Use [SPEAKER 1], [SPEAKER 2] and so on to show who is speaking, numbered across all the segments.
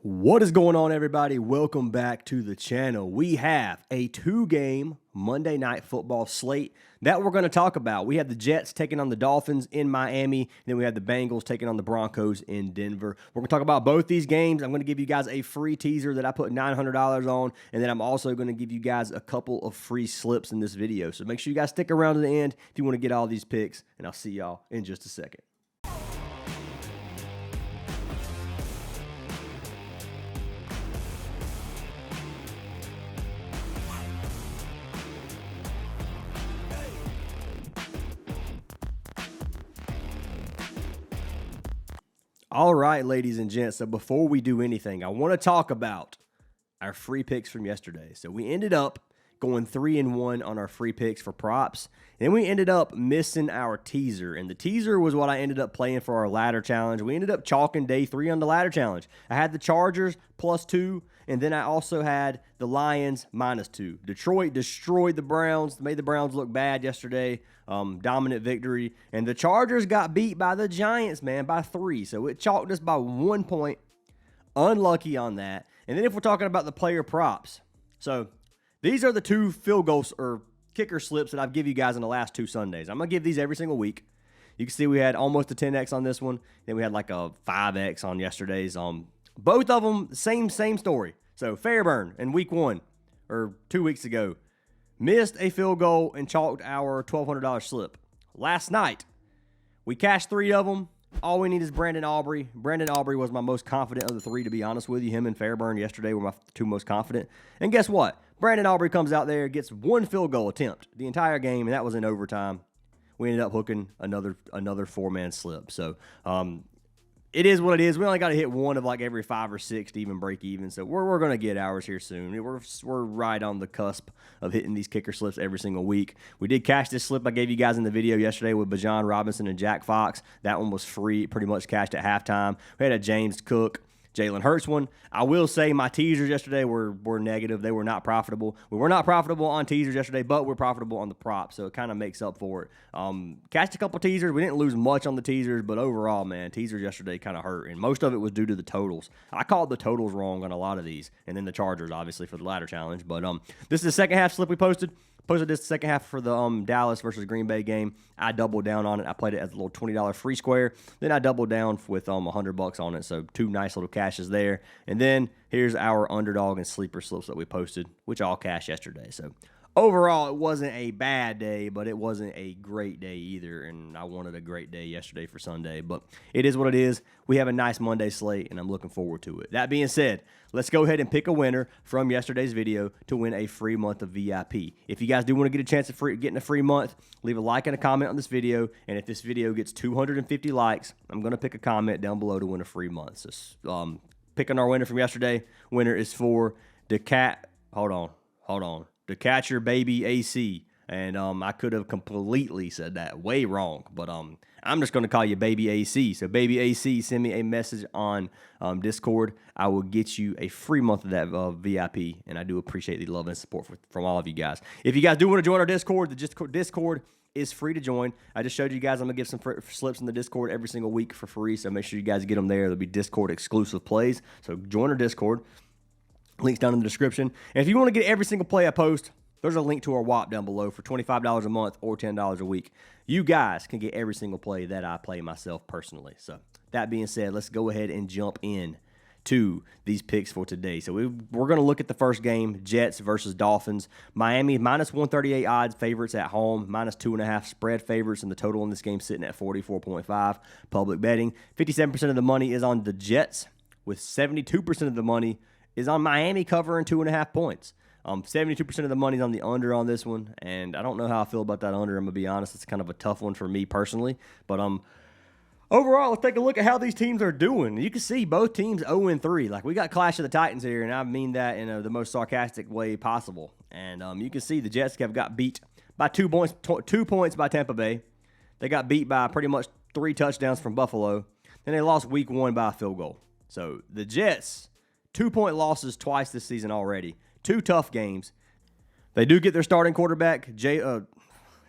[SPEAKER 1] What is going on, everybody? Welcome back to the channel. We have a two-game Monday Night Football slate that we're going to talk about. We have the Jets taking on the Dolphins in Miami, and then we have the Bengals taking on the Broncos in Denver. We're going to talk about both these games. I'm going to give you guys a free teaser that I put $900 on, and then I'm also going to give you guys a couple of free slips in this video. So make sure you guys stick around to the end if you want to get all these picks, and I'll see y'all in just a second. All right, ladies and gents, so before we do anything, I want to talk about our free picks from yesterday. So we ended up going 3-1 on our free picks for props, and then we ended up missing our teaser, and the teaser was what I ended up playing for our ladder challenge. We ended up chalking day 3 on the ladder challenge. I had the Chargers +2, and then I also had the Lions -2. Detroit destroyed the Browns, made the Browns look bad yesterday. Dominant victory. And the Chargers got beat by the Giants, man, by 3. So it chalked us by 1 point. Unlucky on that. And then if we're talking about the player props. So these are the 2 field goals or kicker slips that I've given you guys in the last 2 Sundays. I'm going to give these every single week. You can see we had almost a 10x on this one. Then we had like a 5x on yesterday's. Both of them, same story. So Fairburn in week 1 or 2 weeks ago missed a field goal and chalked our $1,200 slip. Last night, we cashed 3 of them. All we need is Brandon Aubrey. Brandon Aubrey was my most confident of the 3, to be honest with you. Him and Fairburn yesterday were my 2 most confident. And guess what? Brandon Aubrey comes out there, gets 1 field goal attempt the entire game, and that was in overtime. We ended up hooking another 4-man slip. So, it is what it is. We only got to hit 1 of like every 5 or 6 to even break even. So we're going to get ours here soon. We're right on the cusp of hitting these kicker slips every single week. We did cash this slip I gave you guys in the video yesterday with Bijan Robinson and Jack Fox. That one was free, pretty much cashed at halftime. We had a James Cook, Jalen Hurts one. I will say my teasers yesterday were negative. They were not profitable. We were not profitable on teasers yesterday, but we're profitable on the props, so it kind of makes up for it. Cashed a couple teasers. We didn't lose much on the teasers, but overall, man, teasers yesterday kind of hurt, and most of it was due to the totals. I called the totals wrong on a lot of these, and then the Chargers, obviously, for the ladder challenge. But this is the second half slip we posted. Posted this second half for the Dallas versus Green Bay game. I doubled down on it. I played it as a little $20 free square. Then I doubled down with $100 on it. So 2 nice little cashes there. And then here's our underdog and sleeper slips that we posted, which all cashed yesterday. So overall, it wasn't a bad day, but it wasn't a great day either. And I wanted a great day yesterday for Sunday. But it is what it is. We have a nice Monday slate, and I'm looking forward to it. That being said, let's go ahead and pick a winner from yesterday's video to win a free month of VIP. If you guys do want to get a chance of getting a free month, leave a like and a comment on this video. And if this video gets 250 likes, I'm going to pick a comment down below to win a free month. So picking our winner from yesterday. Winner is for hold on. To catch your baby AC. And I could have completely said that way wrong, but I'm just going to call you Baby AC. So Baby AC, send me a message on Discord. I will get you a free month of that VIP, and I do appreciate the love and support from all of you guys. If you guys do want to join our Discord, the Discord is free to join. I just showed you guys I'm going to give some slips in the Discord every single week for free, so make sure you guys get them there. There'll be Discord exclusive plays, so join our Discord. Links down in the description. And if you want to get every single play I post, there's a link to our WAP down below for $25 a month or $10 a week. You guys can get every single play that I play myself personally. So that being said, let's go ahead and jump in to these picks for today. So we're going to look at the first game, Jets versus Dolphins. Miami -138 odds favorites at home, -2.5 spread favorites, and the total in this game sitting at 44.5. Public betting, 57% of the money is on the Jets, with 72% of the money is on Miami covering 2.5 points. 72% of the money's on the under on this one, and I don't know how I feel about that under. I'm going to be honest. It's kind of a tough one for me personally. But overall, let's take a look at how these teams are doing. You can see both teams 0-3. Like, we got Clash of the Titans here, and I mean that in the most sarcastic way possible. And you can see the Jets have got beat by 2 points, 2 points by Tampa Bay. They got beat by pretty much 3 touchdowns from Buffalo. Then they lost week 1 by a field goal. So the Jets, 2-point losses twice this season already. 2 tough games. They do get their starting quarterback,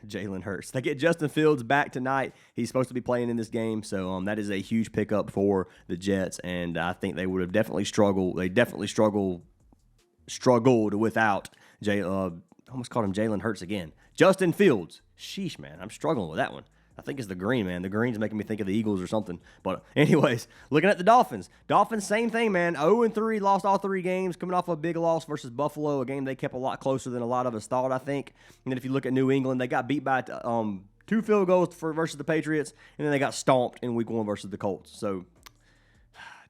[SPEAKER 1] Jalen Hurts. They get Justin Fields back tonight. He's supposed to be playing in this game, so that is a huge pickup for the Jets, and I think they would have definitely struggled. They definitely struggled without I almost called him Jalen Hurts again. Justin Fields. Sheesh, man. I'm struggling with that one. I think it's the green, man. The green's making me think of the Eagles or something. But anyways, looking at the Dolphins. Dolphins, same thing, man. 0-3, lost all 3 games, coming off a big loss versus Buffalo, a game they kept a lot closer than a lot of us thought, I think. And then if you look at New England, they got beat by 2 field goals versus the Patriots, and then they got stomped in week 1 versus the Colts. So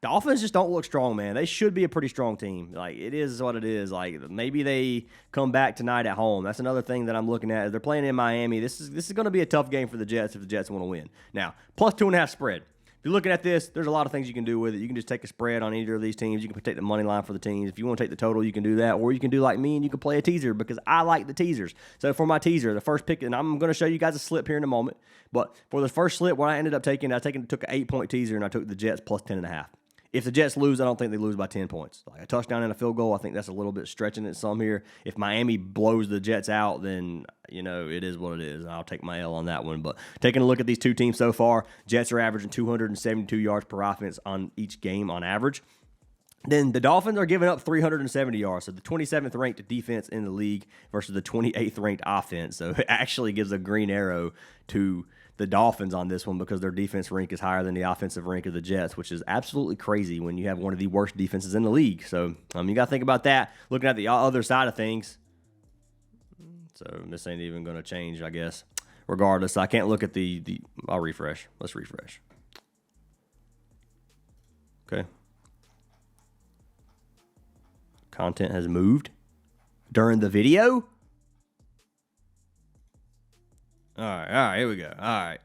[SPEAKER 1] Dolphins just don't look strong, man. They should be a pretty strong team. Like, it is what it is. Like, maybe they come back tonight at home. That's another thing that I'm looking at. They're playing in Miami. This is going to be a tough game for the Jets if the Jets want to win. Now, plus 2.5 spread. If you're looking at this, there's a lot of things you can do with it. You can just take a spread on either of these teams. You can take the money line for the teams. If you want to take the total, you can do that. Or you can do like me and you can play a teaser because I like the teasers. So for my teaser, the first pick, and I'm going to show you guys a slip here in a moment. But for the first slip, what I ended up taking, took an 8-point teaser and I took the Jets plus 10.5. If the Jets lose, I don't think they lose by 10 points. Like a touchdown and a field goal, I think that's a little bit stretching it some here. If Miami blows the Jets out, then, it is what it is. I'll take my L on that one. But taking a look at these two teams so far, Jets are averaging 272 yards per offense on each game on average. Then the Dolphins are giving up 370 yards. So the 27th ranked defense in the league versus the 28th ranked offense. So it actually gives a green arrow to the Dolphins on this one because their defense rank is higher than the offensive rank of the Jets, which is absolutely crazy when you have one of the worst defenses in the league. So you got to think about that. Looking at the other side of things. So this ain't even going to change, I guess. Regardless, I can't look at the I'll refresh. Let's refresh. Okay. Content has moved during the video. All right, here we go. All right.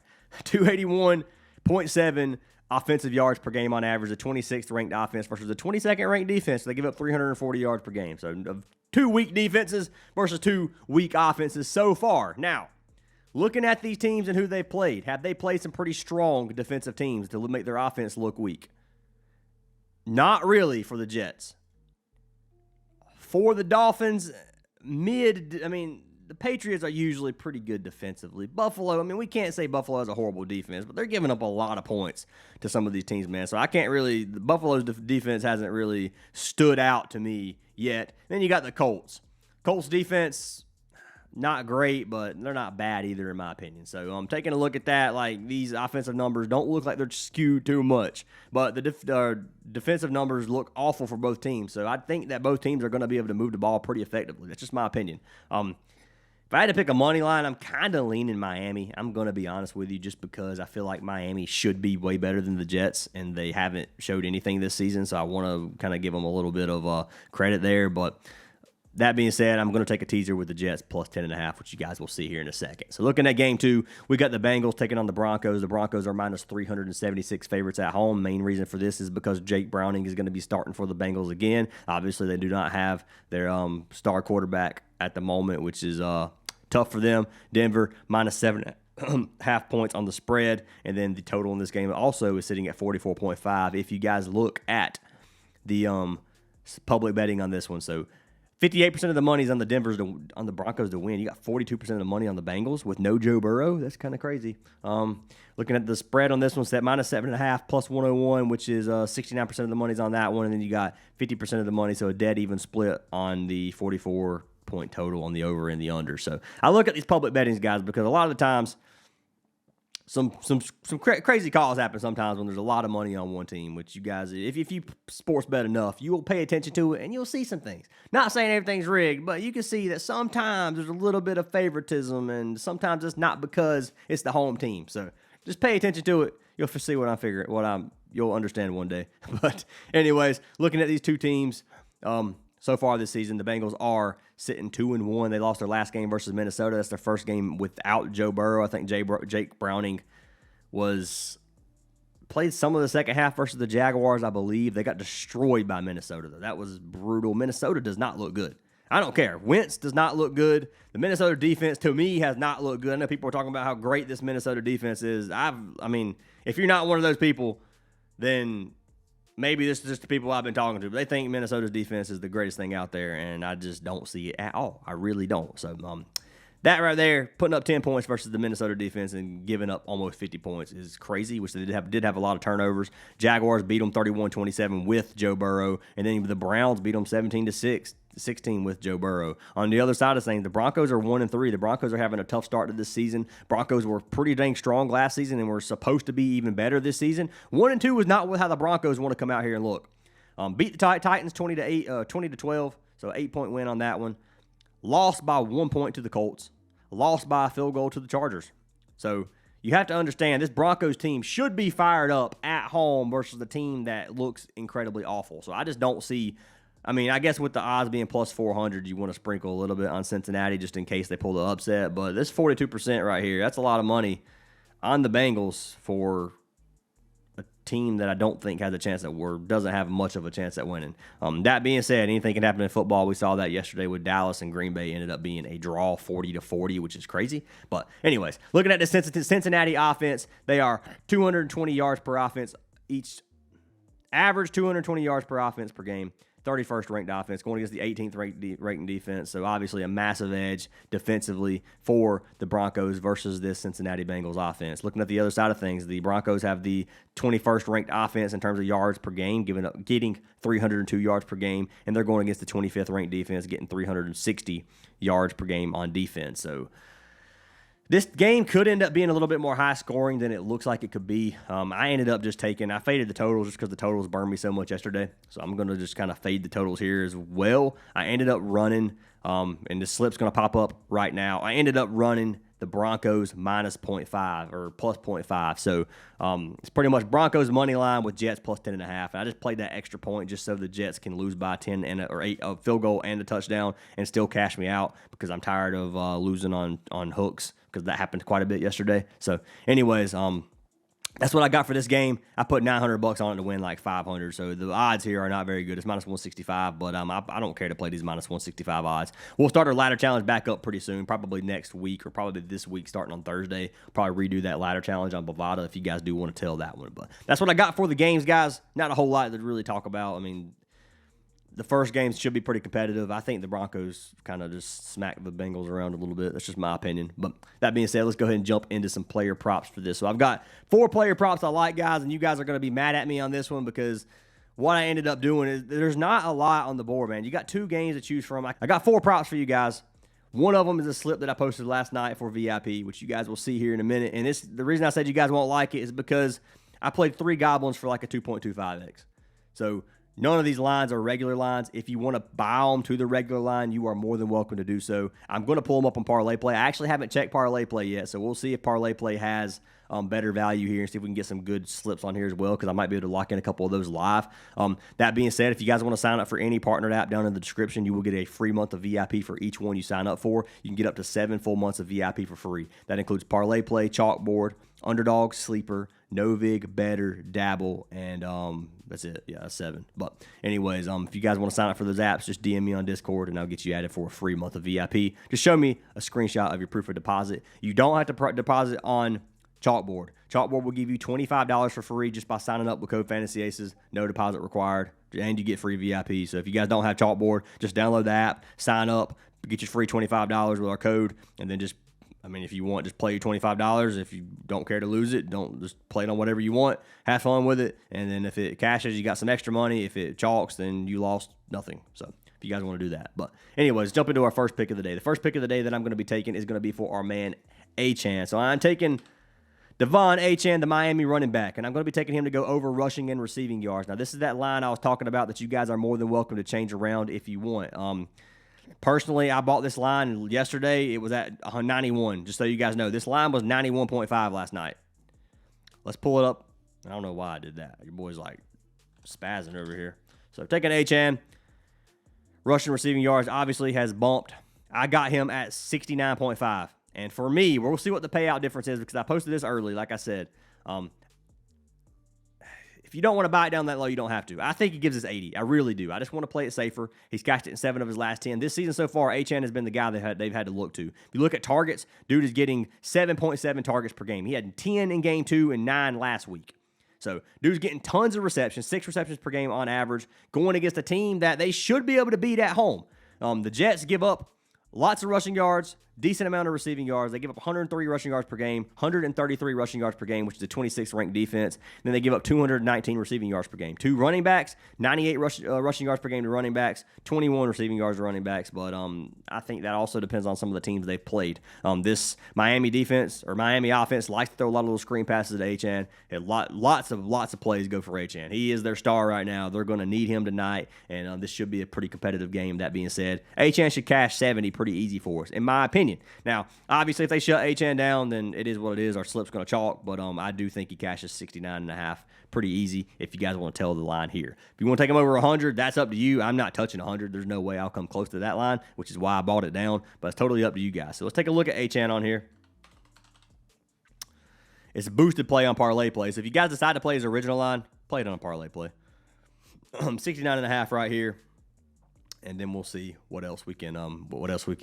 [SPEAKER 1] 281.7 offensive yards per game on average, the 26th ranked offense versus the 22nd ranked defense. They give up 340 yards per game. So of 2 weak defenses versus 2 weak offenses so far. Now, looking at these teams and who they played, have they played some pretty strong defensive teams to make their offense look weak? Not really for the Jets. For the Dolphins, the Patriots are usually pretty good defensively. Buffalo, we can't say Buffalo has a horrible defense, but they're giving up a lot of points to some of these teams, man. So I can't really, the Buffalo's defense hasn't really stood out to me yet. Then you got the Colts. Colts defense, not great, but they're not bad either, in my opinion. So I'm taking a look at that. Like, these offensive numbers don't look like they're skewed too much, but the defensive numbers look awful for both teams. So I think that both teams are going to be able to move the ball pretty effectively. That's just my opinion. If I had to pick a money line, I'm kind of leaning Miami. I'm going to be honest with you just because I feel like Miami should be way better than the Jets, and they haven't showed anything this season, so I want to kind of give them a little bit of credit there. But that being said, I'm going to take a teaser with the Jets plus 10.5, which you guys will see here in a second. So looking at game 2, we got the Bengals taking on the Broncos. The Broncos are minus 376 favorites at home. Main reason for this is because Jake Browning is going to be starting for the Bengals again. Obviously, they do not have their star quarterback at the moment, which is tough for them. Denver minus 7.5 points on the spread, and then the total in this game also is sitting at 44.5. If you guys look at the public betting on this one, so 58% of the money is on the Broncos to win. You got 42% of the money on the Bengals with no Joe Burrow. That's kind of crazy. Looking at the spread on this one, set minus 7.5 plus 101, which is 69% of the money's on that one, and then you got 50% of the money, so a dead even split on the 44-point total on the over and the under. So I look at these public bettings, guys, because a lot of the times some crazy calls happen sometimes when there's a lot of money on one team, which you guys, if you sports bet enough, you will pay attention to it and you'll see some things. Not saying everything's rigged, but you can see that sometimes there's a little bit of favoritism, and sometimes it's not because it's the home team. So just pay attention to it. You'll see what I'm figuring, you'll understand one day. But anyways, looking at these two teams, so far this season, the Bengals are sitting 2-1. They lost their last game versus Minnesota. That's their first game without Joe Burrow. I think Jake Browning played some of the second half versus the Jaguars, I believe. They got destroyed by Minnesota, though. That was brutal. Minnesota does not look good. I don't care. Wentz does not look good. The Minnesota defense, to me, has not looked good. I know people are talking about how great this Minnesota defense is. If you're not one of those people, then maybe this is just the people I've been talking to, but they think Minnesota's defense is the greatest thing out there, and I just don't see it at all. I really don't. So That right there, putting up 10 points versus the Minnesota defense and giving up almost 50 points is crazy, which they did have a lot of turnovers. Jaguars beat them 31-27 with Joe Burrow, and then the Browns beat them 17-16 with Joe Burrow. On the other side of things, the Broncos are 1-3. The Broncos are having a tough start to this season. Broncos were pretty dang strong last season and were supposed to be even better this season. 1-2 was not how the Broncos want to come out here and look. Beat the Titans 20-12, so 8-point win on that one. Lost by 1 point to the Colts. Lost by a field goal to the Chargers. So you have to understand this Broncos team should be fired up at home versus the team that looks incredibly awful. So I just don't see. I mean, I guess with the odds being plus 400, you want to sprinkle a little bit on Cincinnati just in case they pull the upset. But this 42% right here, that's a lot of money on the Bengals for a team that I don't think has a chance doesn't have much of a chance at winning. That being said, anything can happen in football. We saw that yesterday with Dallas and Green Bay ended up being a draw 40-40, which is crazy. But anyways, looking at the Cincinnati offense, they are 220 yards per offense each, average 220 yards per offense per game. 31st ranked offense going against the 18th ranked defense. So obviously a massive edge defensively for the Broncos versus this Cincinnati Bengals offense. Looking at the other side of things, the Broncos have the 21st ranked offense in terms of yards per game, getting 302 yards per game, and they're going against the 25th ranked defense, getting 360 yards per game on defense. So this game could end up being a little bit more high scoring than it looks like it could be. I ended up just I faded the totals just because the totals burned me so much yesterday. So I'm going to just kind of fade the totals here as well. I ended up running, and the slip's going to pop up right now. I ended up running the Broncos minus 0.5 or plus 0.5. So it's pretty much Broncos money line with Jets plus 10.5. And I just played that extra point just so the Jets can lose by 10 or 8, a field goal and a touchdown and still cash me out because I'm tired of losing on hooks because that happened quite a bit yesterday. So anyways, that's what I got for this game. I put $900 on it to win like 500. So the odds here are not very good. It's minus 165, but I don't care to play these minus 165 odds. We'll start our ladder challenge back up pretty soon, probably next week or probably this week starting on Thursday. Probably redo that ladder challenge on Bovada if you guys do want to tell that one. But that's what I got for the games, guys. Not a whole lot to really talk about. I mean, the first games should be pretty competitive. I think the Broncos kind of just smack the Bengals around a little bit. That's just my opinion. But that being said, let's go ahead and jump into some player props for this. So I've got 4 player props I like, guys, and you guys are going to be mad at me on this one because what I ended up doing is there's not a lot on the board, man. You got 2 games to choose from. I got 4 props for you guys. One of them is a slip that I posted last night for VIP, which you guys will see here in a minute. And the reason I said you guys won't like it is because I played 3 Goblins for like a 2.25x. So none of these lines are regular lines. If you want to buy them to the regular line, you are more than welcome to do so. I'm going to pull them up on Parlay Play. I actually haven't checked Parlay Play yet, so we'll see if Parlay Play has better value here and see if we can get some good slips on here as well because I might be able to lock in a couple of those live. That being said, if you guys want to sign up for any partnered app down in the description, you will get a free month of VIP for each one you sign up for. You can get up to 7 full months of VIP for free. That includes Parlay Play, Chalkboard, Underdog, Sleeper, Novig, Better, Dabble, and that's it. Yeah, that's 7. But anyways, if you guys want to sign up for those apps, just DM me on Discord, and I'll get you added for a free month of VIP. Just show me a screenshot of your proof of deposit. You don't have to deposit on Chalkboard. Chalkboard will give you $25 for free just by signing up with code Fantasy Aces. No deposit required, and you get free VIP. So if you guys don't have Chalkboard, just download the app, sign up, get your free $25 with our code, and then if you want, just play your $25. If you don't care to lose it, don't just play it on whatever you want. Have fun with it. And then if it cashes, you got some extra money. If it chalks, then you lost nothing. So if you guys want to do that. But anyways, jump into our first pick of the day. The first pick of the day that I'm going to be taking is going to be for our man Achane. So I'm taking Devon Achane, the Miami running back, and I'm going to be taking him to go over rushing and receiving yards. Now, this is that line I was talking about that you guys are more than welcome to change around if you want. Personally, I bought this line yesterday. It was at 91, just so you guys know. This line was 91.5 last night. Let's pull it up. I don't know why I did that. Your boy's like spazzing over here. So taking Achane, rushing receiving yards obviously has bumped. I got him at 69.5. And for me, we'll see what the payout difference is because I posted this early, like I said. If you don't want to buy it down that low, you don't have to. I think he gives us 80. I really do. I just want to play it safer. He's cashed it in 7 of his last 10. This season so far, Achane has been the guy they've had to look to. If you look at targets, dude is getting 7.7 targets per game. He had 10 in game 2 and 9 last week. So dude's getting tons of receptions, 6 receptions per game on average, going against a team that they should be able to beat at home. The Jets give up Lots of rushing yards, decent amount of receiving yards. They give up 103 rushing yards per game, 133 rushing yards per game, which is a 26th ranked defense. Then they give up 219 receiving yards per game. 2 running backs, 98 rushing yards per game to running backs, 21 receiving yards to running backs. But I think that also depends on some of the teams they've played. This Miami defense or Miami offense likes to throw a lot of little screen passes at Achane. Lots of plays go for Achane. He is their star right now. They're going to need him tonight, and this should be a pretty competitive game. That being said, Achane should cash 70 pretty easy for us, in my opinion. Now, obviously, if they shut Achane down, then it is what it is. Our slip's going to chalk, but I do think he cashes 69.5 pretty easy if you guys want to tell the line here. If you want to take him over 100, that's up to you. I'm not touching 100. There's no way I'll come close to that line, which is why I bought it down, but it's totally up to you guys. So let's take a look at Achane on here. It's a boosted play on parlay play. So if you guys decide to play his original line, play it on a parlay play. 69.5 right here. And then we'll see what else we can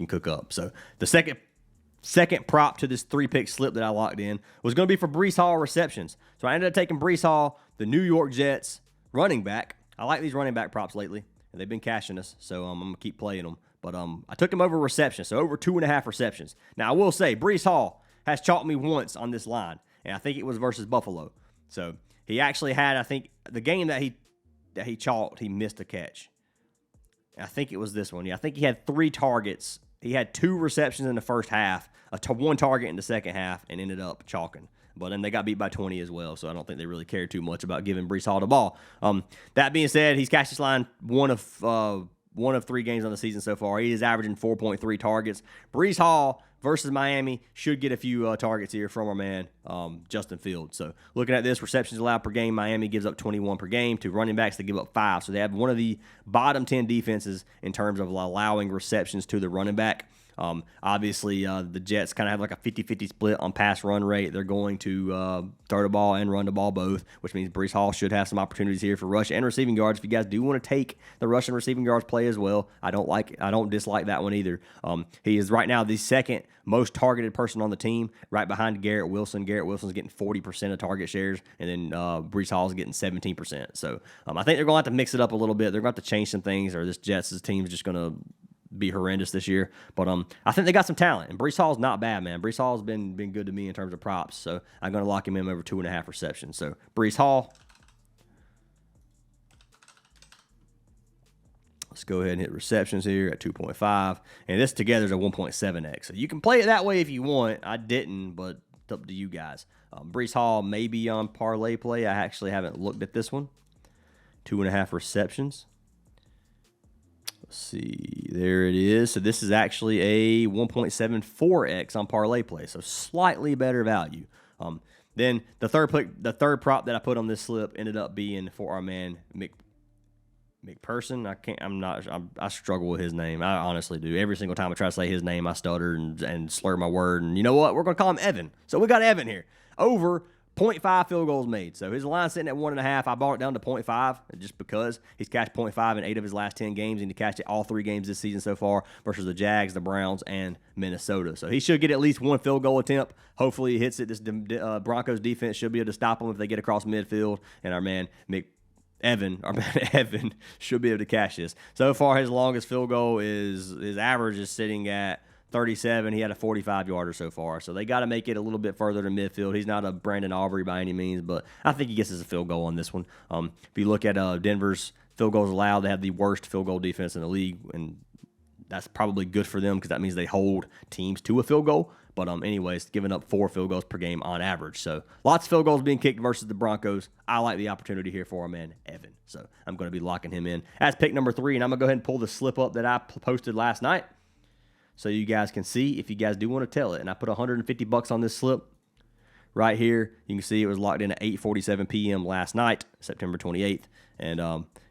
[SPEAKER 1] cook up. So the second prop to this 3-pick slip that I locked in was going to be for Breece Hall receptions. So I ended up taking Breece Hall, the New York Jets running back. I like these running back props lately, and they've been cashing us, so I'm going to keep playing them. But I took him over receptions, so over 2.5 receptions. Now, I will say, Breece Hall has chalked me once on this line, and I think it was versus Buffalo. So he actually had, I think, the game that he chalked, he missed a catch. I think it was this one. Yeah, I think he had 3 targets. He had 2 receptions in the first half, 1 target in the second half, and ended up chalking. But then they got beat by 20 as well, so I don't think they really cared too much about giving Breece Hall the ball. That being said, he's cashed this line one of 3 games on the season so far. He is averaging 4.3 targets. Breece Hall versus Miami should get a few targets here from our man, Justin Fields. So looking at this, receptions allowed per game, Miami gives up 21 per game. To running backs, they give up 5. So they have one of the bottom 10 defenses in terms of allowing receptions to the running back. Obviously, the Jets kind of have like a 50-50 split on pass run rate. They're going to throw the ball and run the ball both, which means Breece Hall should have some opportunities here for rush and receiving yards. If you guys do want to take the rush and receiving yards play as well, I don't dislike that one either. He is right now the second most targeted person on the team, right behind Garrett Wilson. Garrett Wilson's getting 40% of target shares, and then Breece Hall's getting 17%. So I think they're going to have to mix it up a little bit. They're going to have to change some things, or this Jets' team is just going to be horrendous this year. But I think they got some talent, and Breece Hall's not bad, man. Breece Hall's been good to me in terms of props, so I'm going to lock him in over 2.5 receptions. So Breece Hall. Let's go ahead and hit receptions here at 2.5. And this together is a 1.7x. So you can play it that way if you want. I didn't, but it's up to you guys. Breece Hall may be on parlay play. I actually haven't looked at this one. 2.5 receptions. Let's see. There it is. So this is actually a 1.74x on parlay play. So slightly better value. Then the third prop that I put on this slip ended up being for our man McPherson. I struggle with his name. I honestly do. Every single time I try to say his name, I stutter and slur my word. And you know what? We're going to call him Evan. So we got Evan here. Over 0.5 field goals made. So his line's sitting at 1.5. I brought it down to 0.5 just because he's cashed 0.5 in 8 of his last 10 games, and he cashed it all 3 games this season so far versus the Jags, the Browns, and Minnesota. So he should get at least 1 field goal attempt. Hopefully he hits it. This Broncos defense should be able to stop him if they get across midfield, and our man Evan should be able to cash this. So far, his longest field goal his average is sitting at 37. He had a 45-yarder so far. So they got to make it a little bit further to midfield. He's not a Brandon Aubrey by any means, but I think he gets us a field goal on this one. If you look at Denver's field goals allowed, they have the worst field goal defense in the league, and that's probably good for them because that means they hold teams to a field goal. But anyways, giving up 4 field goals per game on average. So lots of field goals being kicked versus the Broncos. I like the opportunity here for our man, Evan. So I'm going to be locking him in as pick number 3, and I'm going to go ahead and pull the slip up that I posted last night so you guys can see if you guys do want to tell it. And I put $150 on this slip right here. You can see it was locked in at 8:47 p.m. last night, September 28th. And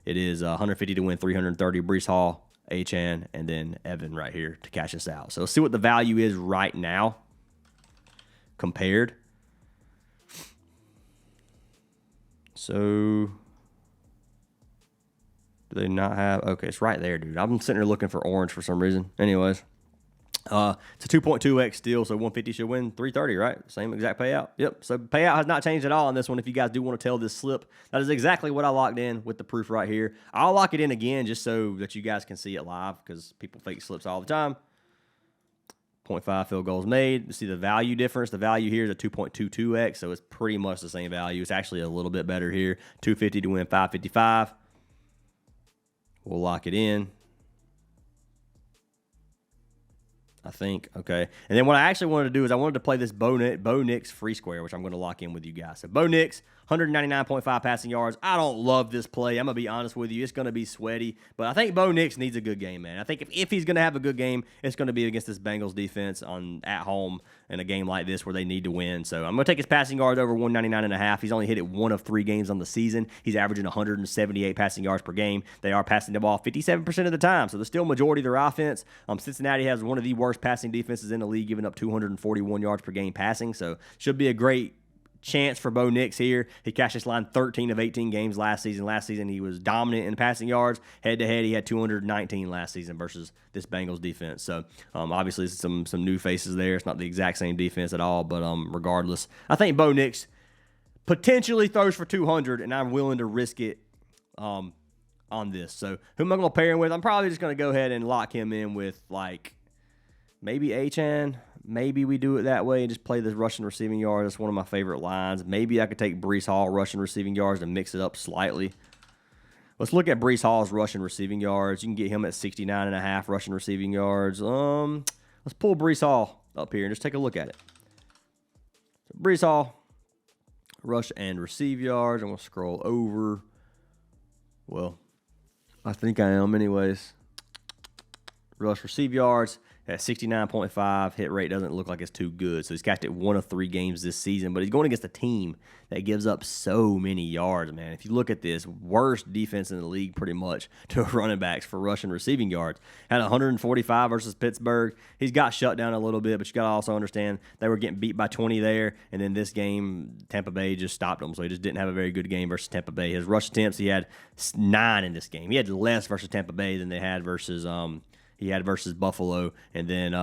[SPEAKER 1] it is 150 to win, 330 Breece Hall, Achane, and then Evan right here to cash us out. So let's see what the value is right now compared. So do they not have? Okay, it's right there, dude. I'm sitting here looking for orange for some reason. Anyways, it's a 2.2x steal, so 150 should win 330, right? Same exact payout. Yep. So payout has not changed at all on this one. If you guys do want to tell this slip, that is exactly what I locked in with the proof right here. I'll lock it in again just so that you guys can see it live because people fake slips all the time. 0.5 field goals made. You see the value difference. The value here is a 2.22x, so it's pretty much the same value. It's actually a little bit better here. 250 to win 555. We'll lock it in, I think. Okay. And then what I actually wanted to do is I wanted to play this Bo Nix free square, which I'm going to lock in with you guys. So Bo Nix, 199.5 passing yards. I don't love this play. I'm going to be honest with you. It's going to be sweaty. But I think Bo Nix needs a good game, man. I think if he's going to have a good game, it's going to be against this Bengals defense at home in a game like this where they need to win. So I'm going to take his passing yards over 199.5. He's only hit it 1 of 3 games on the season. He's averaging 178 passing yards per game. They are passing the ball 57% of the time. So the still majority of their offense. Cincinnati has one of the worst passing defenses in the league, giving up 241 yards per game passing. So should be a great chance for Bo Nix here. He cashed this line 13 of 18 games last season. Last season, he was dominant in passing yards. Head-to-head, he had 219 last season versus this Bengals defense. So, obviously, some new faces there. It's not the exact same defense at all, but regardless, I think Bo Nix potentially throws for 200, and I'm willing to risk it on this. So, who am I going to pair him with? I'm probably just going to go ahead and lock him in with, like, maybe Achane. Maybe we do it that way and just play the rushing receiving yards. That's one of my favorite lines. Maybe I could take Breece Hall rushing receiving yards and mix it up slightly. Let's look at Breece Hall's rushing receiving yards. You can get him at 69.5 rushing receiving yards. Let's pull Breece Hall up here and just take a look at it. Breece Hall, rush and receive yards. I'm going to scroll over. Well, I think I am anyways. Rush receive yards. At 69.5, hit rate doesn't look like it's too good. So he's cashed it 1 of 3 games this season, but he's going against a team that gives up so many yards, man. If you look at this, worst defense in the league pretty much to running backs for rushing receiving yards. Had 145 versus Pittsburgh. He's got shut down a little bit, but you got to also understand they were getting beat by 20 there, and then this game, Tampa Bay just stopped him, so he just didn't have a very good game versus Tampa Bay. His rush attempts, he had 9 in this game. He had less versus Tampa Bay than they had versus Buffalo, and then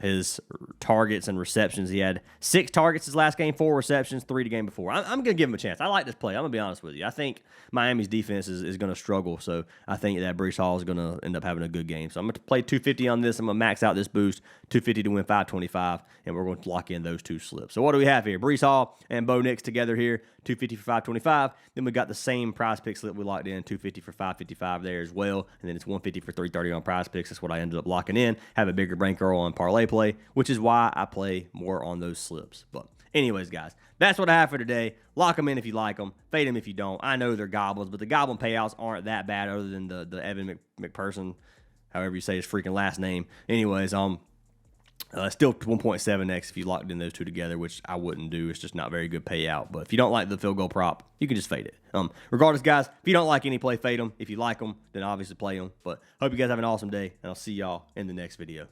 [SPEAKER 1] his targets and receptions. He had 6 targets his last game, 4 receptions, 3 the game before. I'm going to give him a chance. I like this play. I'm going to be honest with you. I think Miami's defense is going to struggle, so I think that Breece Hall is going to end up having a good game. So I'm going to play 250 on this. I'm going to max out this boost, 250 to win 525, and we're going to lock in those 2 slips. So what do we have here? Breece Hall and Bo Nix together here, 250 for 525. Then we got the same Prizepick slip we locked in, 250 for 555 there as well, and then it's 150 for 330 on Prizepicks. That's what I ended up locking in. Have a bigger bankroll on parlay play, which is why I play more on those slips. But anyways, guys, that's what I have for today. Lock them in if you like them. Fade them if you don't. I know they're goblins, but the goblin payouts aren't that bad other than the Evan McPherson, however you say his freaking last name. Anyways, still 1.7x if you locked in those 2 together, which I wouldn't do. It's just not very good payout. But if you don't like the field goal prop, you can just fade it. Regardless, guys, if you don't like any play, fade them. If you like them, then obviously play them. But hope you guys have an awesome day, and I'll see y'all in the next video.